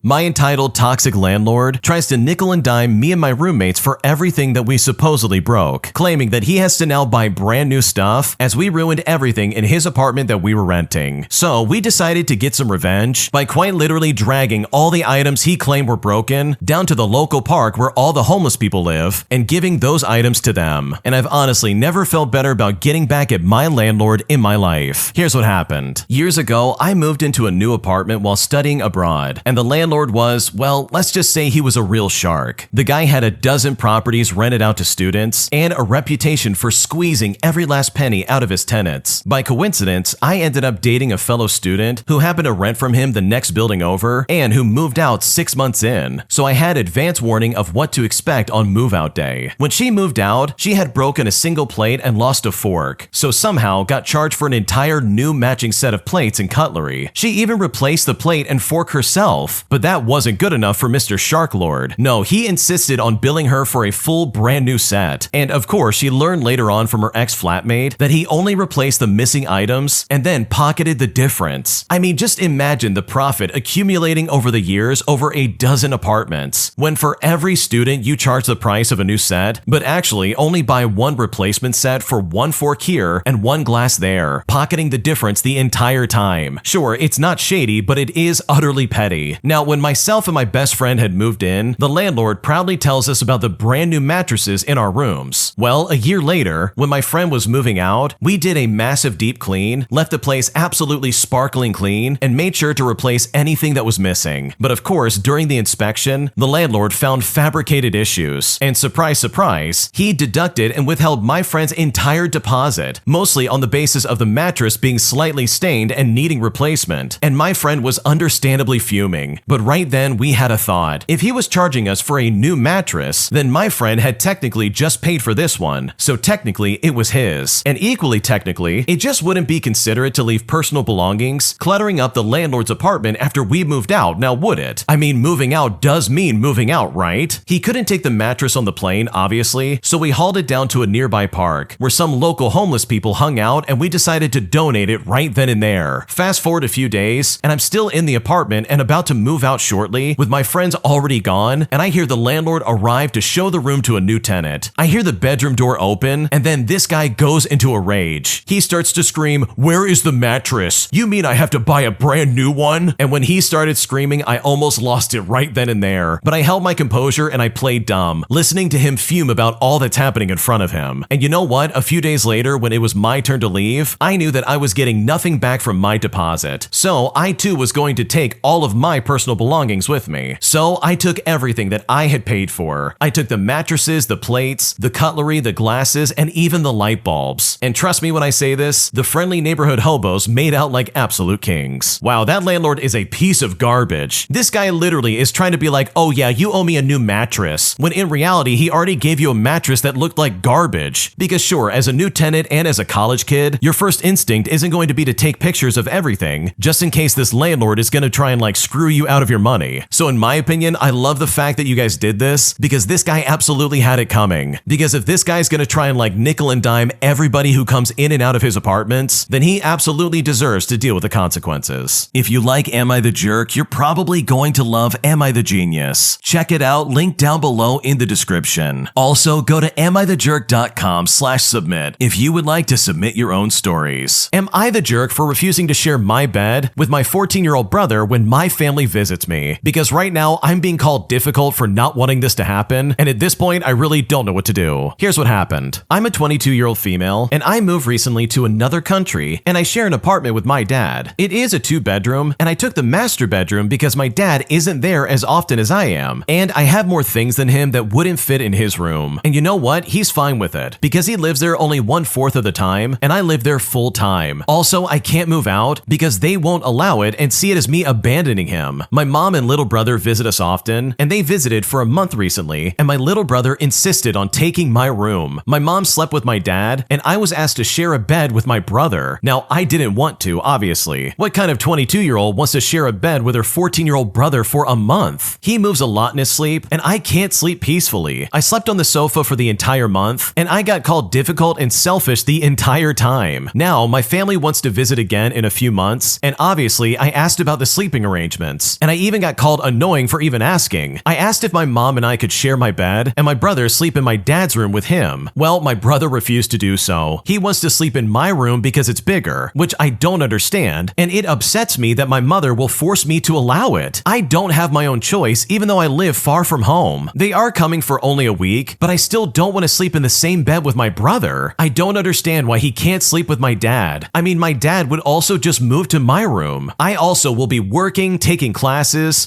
My entitled toxic landlord tries to nickel and dime me and my roommates for everything that we supposedly broke, claiming that he has to now buy brand new stuff as we ruined everything in his apartment that we were renting. So we decided to get some revenge by quite literally dragging all the items he claimed were broken down to the local park where all the homeless people live and giving those items to them. And I've honestly never felt better about getting back at my landlord in my life. Here's what happened. Years ago, I moved into a new apartment while studying abroad, and the landlord was, well, let's just say he was a real shark. The guy had a dozen properties rented out to students and a reputation for squeezing every last penny out of his tenants. By coincidence, I ended up dating a fellow student who happened to rent from him the next building over and who moved out 6 months in. So I had advance warning of what to expect on move-out day. When she moved out, she had broken a single plate and lost a fork, so somehow got charged for an entire new matching set of plates and cutlery. She even replaced the plate and fork herself, but that wasn't good enough for Mr. Shark Lord. No, he insisted on billing her for a full brand new set. And of course, she learned later on from her ex-flatmate that he only replaced the missing items and then pocketed the difference. I mean, just imagine the profit accumulating over the years over a dozen apartments, when for every student you charge the price of a new set, but actually only buy one replacement set for one fork here and one glass there, pocketing the difference the entire time. Sure, it's not shady, but it is utterly petty. Now, when myself and my best friend had moved in, the landlord proudly tells us about the brand new mattresses in our rooms. Well, a year later, when my friend was moving out, we did a massive deep clean, left the place absolutely sparkling clean, and made sure to replace anything that was missing. But of course, during the inspection, the landlord found fabricated issues, and surprise, surprise, he deducted and withheld my friend's entire deposit, mostly on the basis of the mattress being slightly stained and needing replacement. And my friend was understandably fuming. But right then, we had a thought. If he was charging us for a new mattress, then my friend had technically just paid for this one, so technically it was his. And equally technically, it just wouldn't be considerate to leave personal belongings cluttering up the landlord's apartment after we moved out, now would it? I mean, moving out does mean moving out, right? He couldn't take the mattress on the plane, obviously, so we hauled it down to a nearby park where some local homeless people hung out, and we decided to donate it right then and there. Fast forward a few days, and I'm still in the apartment and about to move out shortly, with my friends already gone, and I hear the landlord arrive to show the room to a new tenant. I hear the bedroom door open, and then this guy goes into a rage. He starts to scream, "Where is the mattress? You mean I have to buy a brand new one?" And when he started screaming, I almost lost it right then and there. But I held my composure and I played dumb, listening to him fume about all that's happening in front of him. And you know what? A few days later, when it was my turn to leave, I knew that I was getting nothing back from my deposit. So I too was going to take all of my personal belongings with me. So I took everything that I had paid for. I took the mattresses, the plates, the cutlery, the glasses, and even the light bulbs. And trust me when I say this, the friendly neighborhood hobos made out like absolute kings. Wow, that landlord is a piece of garbage. This guy literally is trying to be like, "Oh yeah, you owe me a new mattress," when in reality, he already gave you a mattress that looked like garbage. Because sure, as a new tenant and as a college kid, your first instinct isn't going to be to take pictures of everything, just in case this landlord is going to try and like screw you out of your money. So in my opinion, I love the fact that you guys did this, because this guy absolutely had it coming. Because if this guy's going to try and like nickel and dime everybody who comes in and out of his apartments, then he absolutely deserves to deal with the consequences. If you like Am I the Jerk, you're probably going to love Am I the Genius. Check it out, link down below in the description. Also, go to amithejerk.com/submit if you would like to submit your own stories. Am I the jerk for refusing to share my bed with my 14-year-old brother when my family visits me? Because right now, I'm being called difficult for not wanting this to happen, and at this point, I really don't know what to do. Here's what happened. I'm a 22-year-old female, and I moved recently to another country, and I share an apartment with my dad. It is a 2-bedroom, and I took the master bedroom because my dad isn't there as often as I am, and I have more things than him that wouldn't fit in his room. And you know what? He's fine with it, because he lives there only 1/4 of the time, and I live there full time. Also, I can't move out because they won't allow it and see it as me abandoning him. My mom and little brother visit us often, and they visited for a month recently, and my little brother insisted on taking my room. My mom slept with my dad, and I was asked to share a bed with my brother. Now, I didn't want to, obviously. What kind of 22-year-old wants to share a bed with her 14-year-old brother for a month? He moves a lot in his sleep, and I can't sleep peacefully. I slept on the sofa for the entire month, and I got called difficult and selfish the entire time. Now, my family wants to visit again in a few months, and obviously, I asked about the sleeping arrangements, and and I even got called annoying for even asking. I asked if my mom and I could share my bed, and my brother sleep in my dad's room with him. Well, my brother refused to do so. He wants to sleep in my room because it's bigger, which I don't understand, and it upsets me that my mother will force me to allow it. I don't have my own choice, even though I live far from home. They are coming for only a week, but I still don't want to sleep in the same bed with my brother. I don't understand why he can't sleep with my dad. I mean, my dad would also just move to my room. I also will be working, taking classes,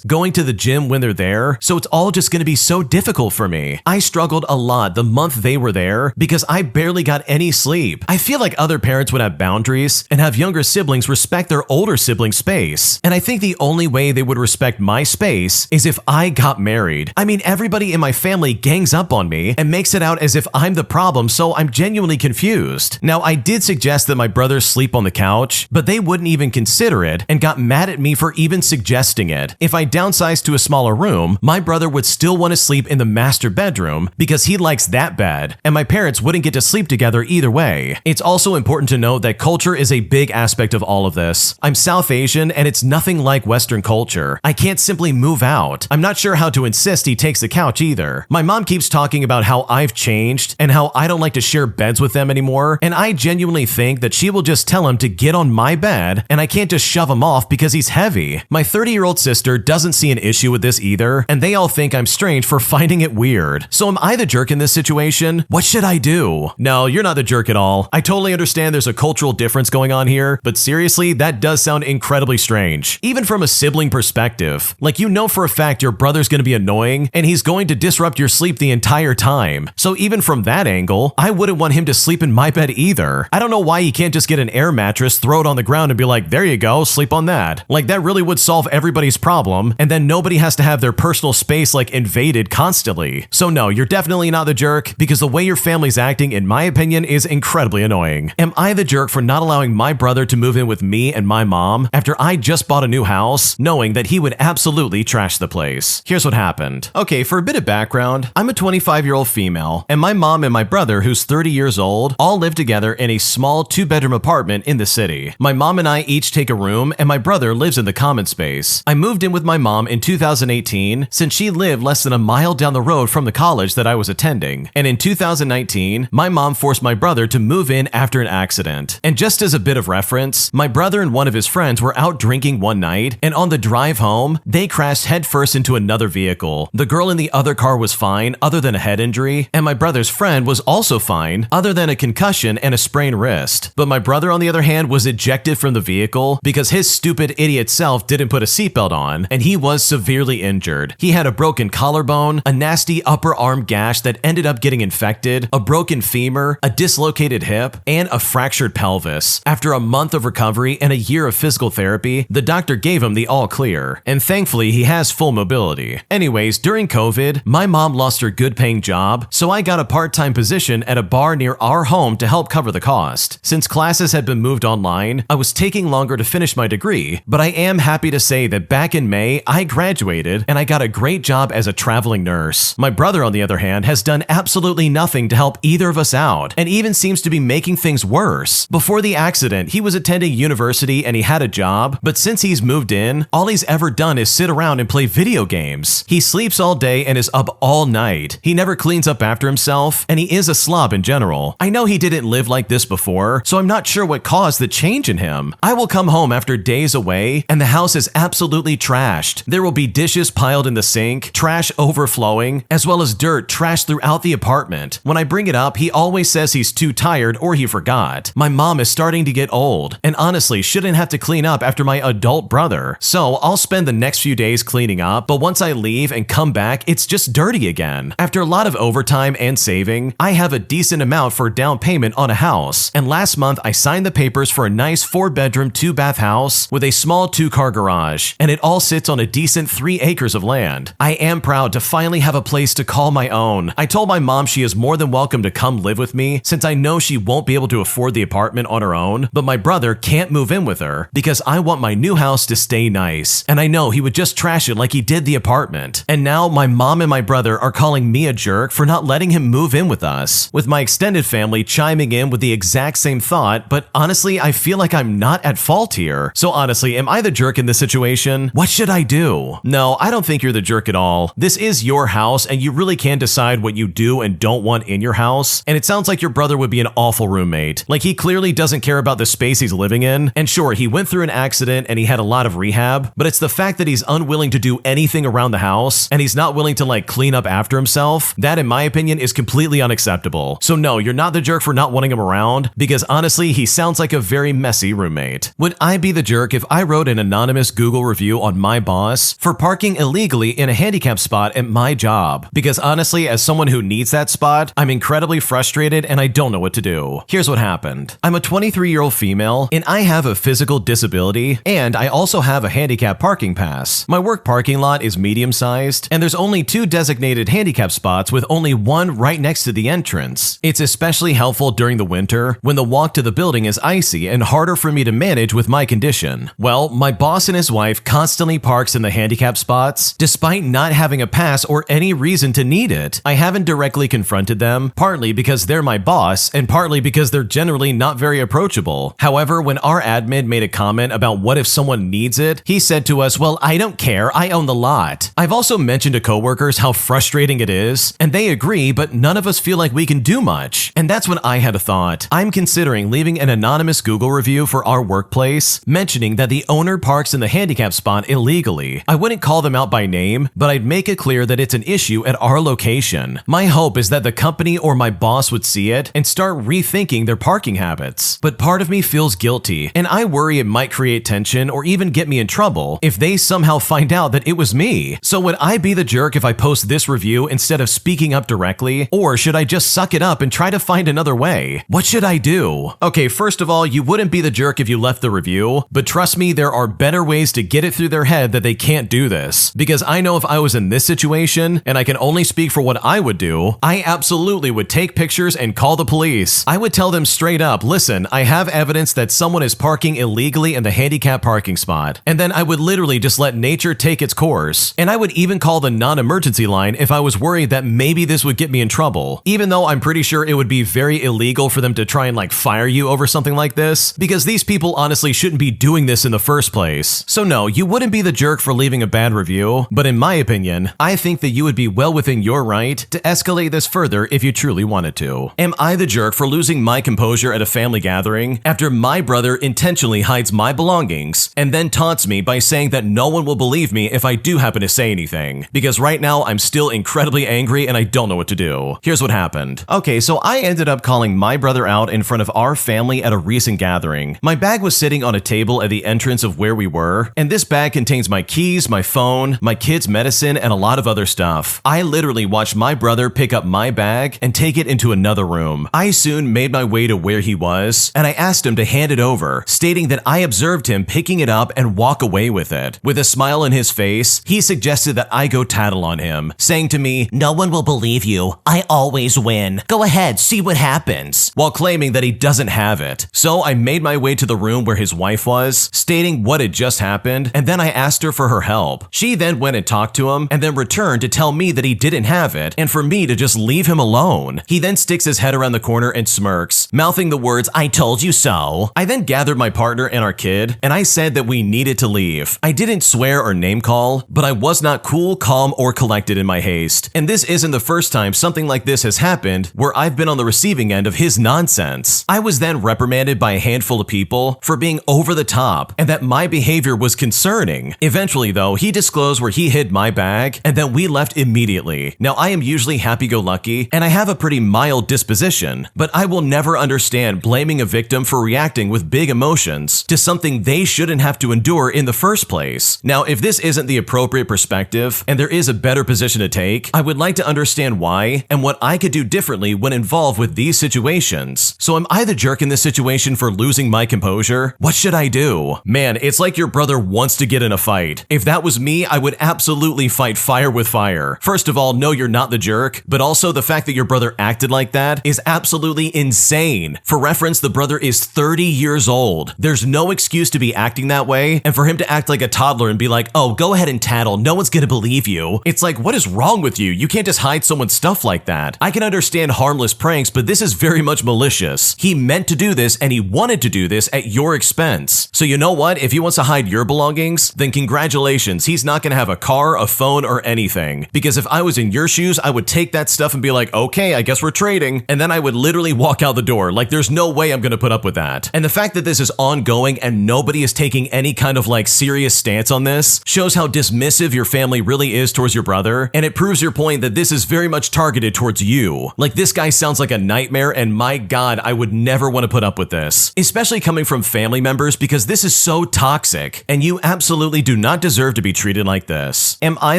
going to the gym when they're there, so it's all just going to be so difficult for me. I struggled a lot the month they were there because I barely got any sleep. I feel like other parents would have boundaries and have younger siblings respect their older siblings' space. And I think the only way they would respect my space is if I got married. I mean, everybody in my family gangs up on me and makes it out as if I'm the problem, so I'm genuinely confused. Now, I did suggest that my brothers sleep on the couch, but they wouldn't even consider it and got mad at me for even suggesting it. If I downsized to a smaller room, my brother would still want to sleep in the master bedroom because he likes that bed, and my parents wouldn't get to sleep together either way. It's also important to note that culture is a big aspect of all of this. I'm South Asian, and it's nothing like Western culture. I can't simply move out. I'm not sure how to insist he takes the couch either. My mom keeps talking about how I've changed and how I don't like to share beds with them anymore, and I genuinely think that she will just tell him to get on my bed, and I can't just shove him off because he's heavy. My 30-year-old sister doesn't see an issue with this either, and they all think I'm strange for finding it weird. So am I the jerk in this situation? What should I do? No, you're not the jerk at all. I totally understand there's a cultural difference going on here, but seriously, that does sound incredibly strange. Even from a sibling perspective. Like, you know for a fact your brother's gonna be annoying, and he's going to disrupt your sleep the entire time. So even from that angle, I wouldn't want him to sleep in my bed either. I don't know why he can't just get an air mattress, throw it on the ground, and be like, there you go, sleep on that. Like, that really would solve everybody's problem, and then nobody has to have their personal space like invaded constantly. So no, you're definitely not the jerk, because the way your family's acting, in my opinion, is incredibly annoying. Am I the jerk for not allowing my brother to move in with me and my mom after I just bought a new house, knowing that he would absolutely trash the place? Here's what happened. Okay, for a bit of background, I'm a 25-year-old female, and my mom and my brother, who's 30 years old, all live together in a small 2-bedroom apartment in the city. My mom and I each take a room, and my brother lives in the common space. I moved in with my mom in 2018 since she lived less than a mile down the road from the college that I was attending. And in 2019, my mom forced my brother to move in after an accident. And just as a bit of reference, my brother and one of his friends were out drinking one night, and on the drive home, they crashed headfirst into another vehicle. The girl in the other car was fine, other than a head injury, and my brother's friend was also fine, other than a concussion and a sprained wrist. But my brother, on the other hand, was ejected from the vehicle because his stupid idiot self didn't put a seatbelt on, and he was severely injured. He had a broken collarbone, a nasty upper arm gash that ended up getting infected, a broken femur, a dislocated hip, and a fractured pelvis. After a month of recovery and a year of physical therapy, the doctor gave him the all clear, and thankfully he has full mobility. Anyways, during COVID, my mom lost her good paying job, so I got a part-time position at a bar near our home to help cover the cost. Since classes had been moved online, I was taking longer to finish my degree, but I am happy to say that back in May, I graduated and I got a great job as a traveling nurse. My brother, on the other hand, has done absolutely nothing to help either of us out, and even seems to be making things worse. Before the accident, he was attending university and he had a job, but since he's moved in, all he's ever done is sit around and play video games. He sleeps all day and is up all night. He never cleans up after himself, and he is a slob in general. I know he didn't live like this before, so I'm not sure what caused the change in him. I will come home after days away, and the house is absolutely trashed. There will be dishes piled in the sink, trash overflowing, as well as dirt trashed throughout the apartment. When I bring it up, he always says he's too tired or he forgot. My mom is starting to get old, and honestly shouldn't have to clean up after my adult brother. So I'll spend the next few days cleaning up, but once I leave and come back, it's just dirty again. After a lot of overtime and saving, I have a decent amount for down payment on a house, and last month I signed the papers for a nice 4-bedroom, 2-bath house with a small 2-car garage, and it all sits on a decent 3 acres of land. I am proud to finally have a place to call my own. I told my mom she is more than welcome to come live with me since I know she won't be able to afford the apartment on her own, but my brother can't move in with her because I want my new house to stay nice, and I know he would just trash it like he did the apartment. And now my mom and my brother are calling me a jerk for not letting him move in with us, with my extended family chiming in with the exact same thought, but honestly I feel like I'm not at fault here. So honestly, am I the jerk in this situation? What should I do? No, I don't think you're the jerk at all. This is your house and you really can decide what you do and don't want in your house. And it sounds like your brother would be an awful roommate. Like he clearly doesn't care about the space he's living in. And sure, he went through an accident and he had a lot of rehab, but it's the fact that he's unwilling to do anything around the house and he's not willing to like clean up after himself. That in my opinion is completely unacceptable. So no, you're not the jerk for not wanting him around because honestly, he sounds like a very messy roommate. Would I be the jerk if I wrote an anonymous Google review on my boss for parking illegally in a handicap spot at my job? Because honestly, as someone who needs that spot, I'm incredibly frustrated and I don't know what to do. Here's what happened. I'm a 23-year-old female and I have a physical disability and I also have a handicap parking pass. My work parking lot is medium-sized and there's only 2 designated handicap spots with only one right next to the entrance. It's especially helpful during the winter when the walk to the building is icy and harder for me to manage with my condition. Well, my boss and his wife constantly parks in the handicap spots despite not having a pass or any reason to need it. I haven't directly confronted them, partly because they're my boss and partly because they're generally not very approachable. However, when our admin made a comment about what if someone needs it, he said to us, well, I don't care, I own the lot. I've also mentioned to coworkers how frustrating it is, and they agree, but none of us feel like we can do much. And that's when I had a thought. I'm considering leaving an anonymous Google review for our workplace, mentioning that the owner parks in the handicap spot illegally. I wouldn't call them out by name, but I'd make it clear that it's an issue at our location. My hope is that the company or my boss would see it and start rethinking their parking habits. But part of me feels guilty, and I worry it might create tension or even get me in trouble if they somehow find out that it was me. So would I be the jerk if I post this review instead of speaking up directly, or should I just suck it up and try to find another way? What should I do? Okay, first of all, you wouldn't be the jerk if you left the review, but trust me, there are better ways to get it through their head that they can't do this. Because I know if I was in this situation, and I can only speak for what I would do, I absolutely would take pictures and call the police. I would tell them straight up, listen, I have evidence that someone is parking illegally in the handicap parking spot. And then I would literally just let nature take its course. And I would even call the non-emergency line if I was worried that maybe this would get me in trouble. Even though I'm pretty sure it would be very illegal for them to try and like fire you over something like this, because these people honestly shouldn't be doing this in the first place. So no, you wouldn't be the jerk for leaving a bad review, but in my opinion, I think that you would be well within your right to escalate this further if you truly wanted to. Am I the jerk for losing my composure at a family gathering after my brother intentionally hides my belongings and then taunts me by saying that no one will believe me if I do happen to say anything? Because right now I'm still incredibly angry and I don't know what to do. Here's what happened. Okay, so I ended up calling my brother out in front of our family at a recent gathering. My bag was sitting on a table at the entrance of where we were, and this bag contains my keys, my phone, my kids' medicine, and a lot of other stuff. I literally watched my brother pick up my bag and take it into another room. I soon made my way to where he was, and I asked him to hand it over, stating that I observed him picking it up and walk away with it. With a smile on his face, he suggested that I go tattle on him, saying to me, "No one will believe you. I always win. Go ahead, see what happens," while claiming that he doesn't have it. So I made my way to the room where his wife was, stating what had just happened, and then I asked her for her help. She then went and talked to him, and then returned to tell me that he didn't have it, and for me to just leave him alone. He then sticks his head around the corner and smirks, mouthing the words, "I told you so." I then gathered my partner and our kid, and I said that we needed to leave. I didn't swear or name call, but I was not cool, calm, or collected in my haste. And this isn't the first time something like this has happened where I've been on the receiving end of his nonsense. I was then reprimanded by a handful of people for being over the top and that my behavior was concerning. Eventually though, he disclosed where he hid my bag and then we left immediately. Now I am usually happy-go-lucky and I have a pretty mild disposition, but I will never understand blaming a victim for reacting with big emotions to something they shouldn't have to endure in the first place. Now, if this isn't the appropriate perspective and there is a better position to take, I would like to understand why and what I could do differently when involved with these situations. So am I the jerk in this situation for losing my composure? What should I do? Man, it's like your brother wants to get in a fight. If that was me, I would absolutely fight fire with fire. First of all, no, you're not the jerk, but also the fact that your brother acted like that is absolutely insane. For reference, the brother is 30 years old. There's no excuse to be acting that way, and for him to act like a toddler and be like, "Oh, go ahead and tattle, no one's gonna believe you." It's like, what is wrong with you? You can't just hide someone's stuff like that. I can understand harmless pranks, but this is very much malicious. He meant to do this and he wanted to do this at your expense. So you know what? If he wants to hide your belongings, things, then congratulations, he's not gonna have a car, a phone, or anything. Because if I was in your shoes, I would take that stuff and be like, okay, I guess we're trading. And then I would literally walk out the door. Like, there's no way I'm gonna put up with that. And the fact that this is ongoing and nobody is taking any kind of like serious stance on this shows how dismissive your family really is towards your brother. And it proves your point that this is very much targeted towards you. Like, this guy sounds like a nightmare, and my God, I would never want to put up with this. Especially coming from family members, because this is so toxic, and you absolutely do not deserve to be treated like this. Am I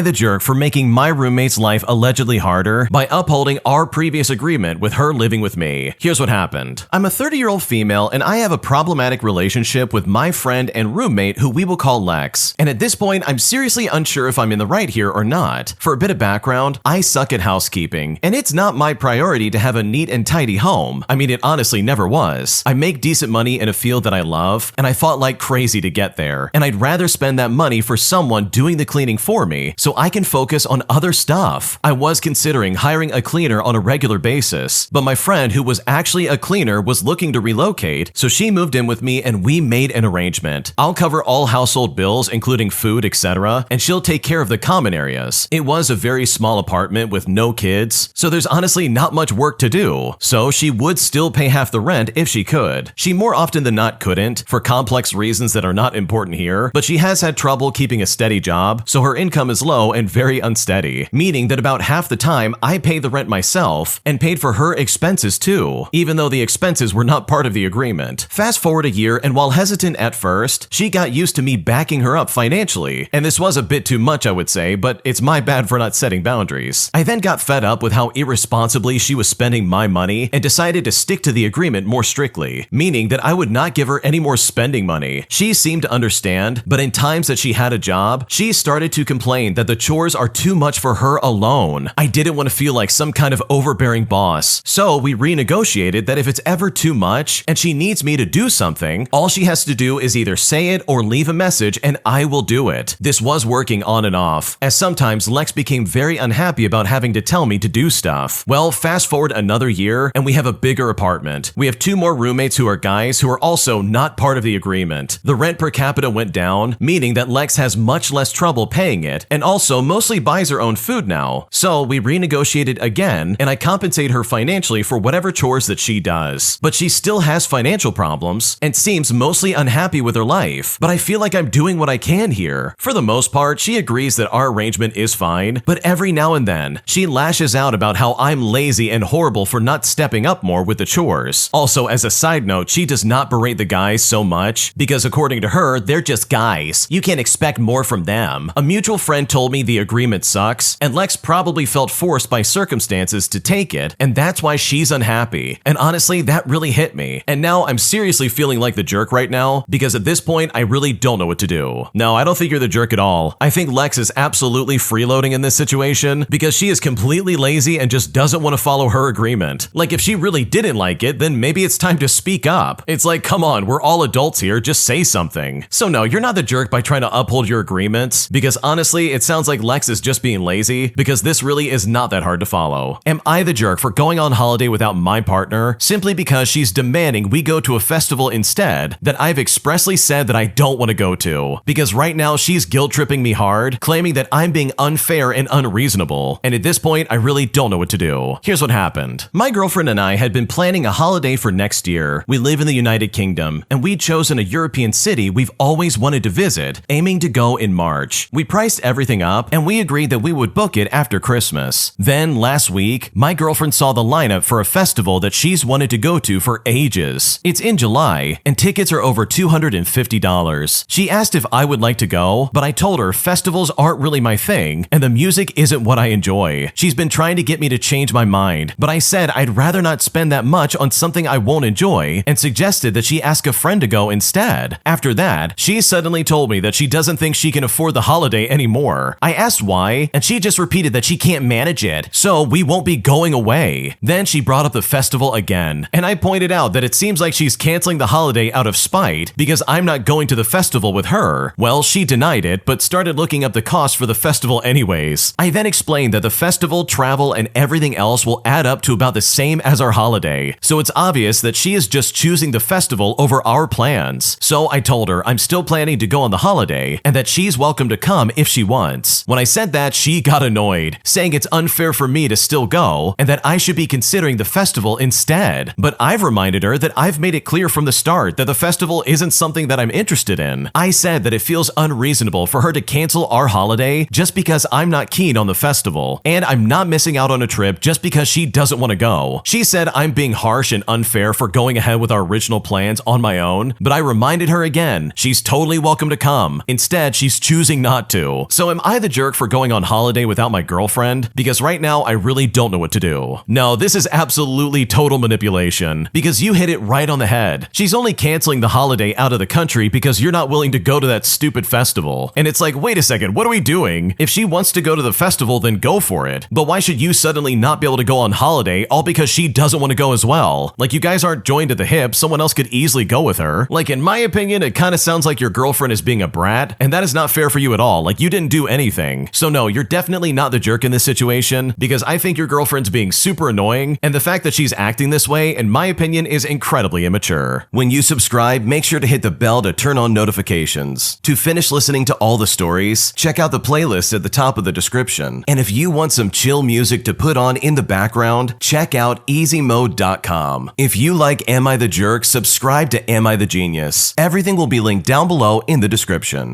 the jerk for making my roommate's life allegedly harder by upholding our previous agreement with her living with me? Here's what happened. I'm a 30-year-old female, and I have a problematic relationship with my friend and roommate who we will call Lex. And at this point, I'm seriously unsure if I'm in the right here or not. For a bit of background, I suck at housekeeping, and it's not my priority to have a neat and tidy home. I mean, it honestly never was. I make decent money in a field that I love, and I fought like crazy to get there. And I'd rather spend that money for someone doing the cleaning for me so I can focus on other stuff. I was considering hiring a cleaner on a regular basis, but my friend who was actually a cleaner was looking to relocate, so she moved in with me and we made an arrangement. I'll cover all household bills, including food, etc., and she'll take care of the common areas. It was a very small apartment with no kids, so there's honestly not much work to do. So she would still pay half the rent if she could. She more often than not couldn't, for complex reasons that are not important here, but she has had trouble keeping a steady job, so her income is low and very unsteady, meaning that about half the time I paid the rent myself and paid for her expenses too, even though the expenses were not part of the agreement. Fast forward a year, and while hesitant at first, she got used to me backing her up financially, and this was a bit too much, I would say, but it's my bad for not setting boundaries. I then got fed up with how irresponsibly she was spending my money and decided to stick to the agreement more strictly, meaning that I would not give her any more spending money. She seemed to understand, but in times that she had a job, she started to complain that the chores are too much for her alone. I didn't want to feel like some kind of overbearing boss, so we renegotiated that if it's ever too much and she needs me to do something, all she has to do is either say it or leave a message and I will do it. This was working on and off, as sometimes Lex became very unhappy about having to tell me to do stuff. Well, fast forward another year and we have a bigger apartment. We have 2 more roommates who are guys who are also not part of the agreement. The rent per capita went down, meaning that Lex has much less trouble paying it and also mostly buys her own food now. So we renegotiated again and I compensate her financially for whatever chores that she does. But she still has financial problems and seems mostly unhappy with her life. But I feel like I'm doing what I can here. For the most part, she agrees that our arrangement is fine, but every now and then, she lashes out about how I'm lazy and horrible for not stepping up more with the chores. Also, as a side note, she does not berate the guys so much because according to her, they're just guys. You can't expect more from them. A mutual friend told me the agreement sucks, and Lex probably felt forced by circumstances to take it, and that's why she's unhappy. And honestly, that really hit me. And now I'm seriously feeling like the jerk right now because at this point, I really don't know what to do. No, I don't think you're the jerk at all. I think Lex is absolutely freeloading in this situation because she is completely lazy and just doesn't want to follow her agreement. Like, if she really didn't like it, then maybe it's time to speak up. It's like, come on, we're all adults here, just say something. So no, you're not the jerk by trying to uphold your agreements, because honestly, it sounds like Lex is just being lazy, because this really is not that hard to follow. Am I the jerk for going on holiday without my partner simply because she's demanding we go to a festival instead that I've expressly said that I don't want to go to? Because right now she's guilt-tripping me hard, claiming that I'm being unfair and unreasonable, and at this point, I really don't know what to do. Here's what happened. My girlfriend and I had been planning a holiday for next year. We live in the United Kingdom, and we'd chosen a European city we've always wanted to visit, aiming to go in March. We priced everything up, and we agreed that we would book it after Christmas. Then, last week, my girlfriend saw the lineup for a festival that she's wanted to go to for ages. It's in July, and tickets are over $250. She asked if I would like to go, but I told her festivals aren't really my thing, and the music isn't what I enjoy. She's been trying to get me to change my mind, but I said I'd rather not spend that much on something I won't enjoy, and suggested that she ask a friend to go instead. After that, she suddenly told me that she doesn't think she can afford the holiday anymore. I asked why, and she just repeated that she can't manage it, so we won't be going away. Then she brought up the festival again, and I pointed out that it seems like she's canceling the holiday out of spite because I'm not going to the festival with her. Well, she denied it, but started looking up the cost for the festival anyways. I then explained that the festival, travel, and everything else will add up to about the same as our holiday, so it's obvious that she is just choosing the festival over our plans. So I told her I'm still planning to go on the holiday and that she's welcome to come if she wants. When I said that, she got annoyed, saying it's unfair for me to still go and that I should be considering the festival instead. But I've reminded her that I've made it clear from the start that the festival isn't something that I'm interested in. I said that it feels unreasonable for her to cancel our holiday just because I'm not keen on the festival, and I'm not missing out on a trip just because she doesn't want to go. She said I'm being harsh and unfair for going ahead with our original plans on my own, but I reminded her again, she's totally welcome to come. Instead, she's choosing not to. So am I the jerk for going on holiday without my girlfriend? Because right now, I really don't know what to do. No, this is absolutely total manipulation, because you hit it right on the head. She's only canceling the holiday out of the country because you're not willing to go to that stupid festival. And it's like, wait a second, what are we doing? If she wants to go to the festival, then go for it. But why should you suddenly not be able to go on holiday all because she doesn't want to go as well? Like, you guys aren't joined at the hip, someone else could easily go with her. Like, in my opinion, it kind of sounds like your girlfriend is being a brat, and that is not fair for you at all. Like, you didn't do anything. So no, you're definitely not the jerk in this situation, because I think your girlfriend's being super annoying, and the fact that she's acting this way, in my opinion, is incredibly immature. When you subscribe, make sure to hit the bell to turn on notifications. To finish listening to all the stories, check out the playlist at the top of the description. And if you want some chill music to put on in the background, check out easymode.com. If you like Am I the Jerk, subscribe to Am I the Genius. Everything will be linked down below in the description.